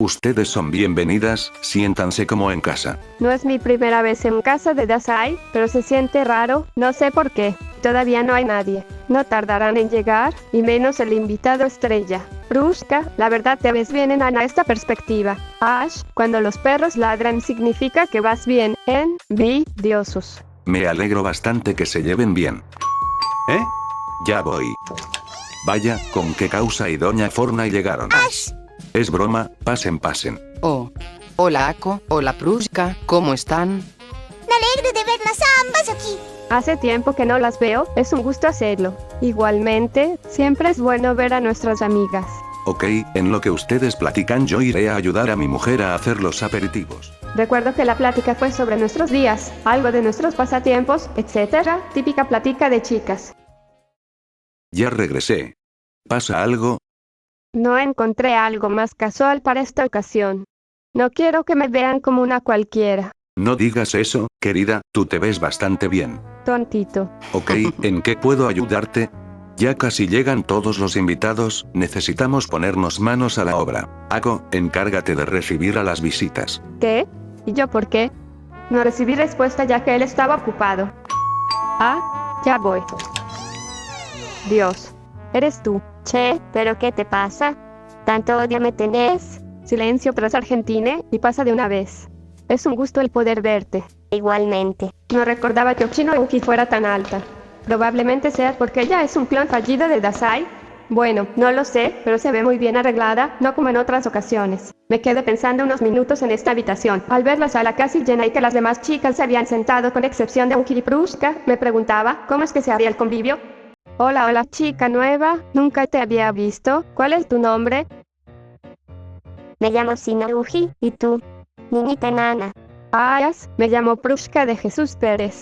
Ustedes son bienvenidas, siéntanse como en casa. No es mi primera vez en casa de Dasai, pero se siente raro, no sé por qué. Todavía no hay nadie. No tardarán en llegar, y menos el invitado estrella. Prushka, la verdad te ves bien en esta perspectiva. Ash, cuando los perros ladran significa que vas bien, envidiosos. Me alegro bastante que se lleven bien. ¿Eh? Ya voy. Vaya, con qué causa y doña Forna llegaron. ¡Ash! Es broma, pasen. Oh. Hola Ako, hola Prushka, ¿cómo están? Me alegro de verlas a ambas aquí. Hace tiempo que no las veo, es un gusto hacerlo. Igualmente, siempre es bueno ver a nuestras amigas. Ok, en lo que ustedes platican yo iré a ayudar a mi mujer a hacer los aperitivos. Recuerdo que la plática fue sobre nuestros días, algo de nuestros pasatiempos, etc. Típica plática de chicas. Ya regresé. ¿Pasa algo? No encontré algo más casual para esta ocasión. No quiero que me vean como una cualquiera. No digas eso, querida, tú te ves bastante bien. Tontito. Ok, ¿en qué puedo ayudarte? Ya casi llegan todos los invitados, necesitamos ponernos manos a la obra. Ako, encárgate de recibir a las visitas. ¿Qué? ¿Y yo por qué? No recibí respuesta ya que él estaba ocupado. Ah, ya voy. Dios, eres tú. Che, ¿pero qué te pasa? ¿Tanto odio me tenés? Silencio tras Argentina, y pasa de una vez. Es un gusto el poder verte. Igualmente. No recordaba que Ochino-uki fuera tan alta. Probablemente sea porque ella es un clon fallido de Dasai. Bueno, no lo sé, pero se ve muy bien arreglada, no como en otras ocasiones. Me quedé pensando unos minutos en esta habitación. Al ver la sala casi llena y que las demás chicas se habían sentado con excepción de Uki y Prushka, me preguntaba, ¿cómo es que se haría el convivio? Hola, chica nueva, nunca te había visto. ¿Cuál es tu nombre? Me llamo Shinoruji, ¿y tú? Niñita enana. Me llamo Prushka de Jesús Pérez.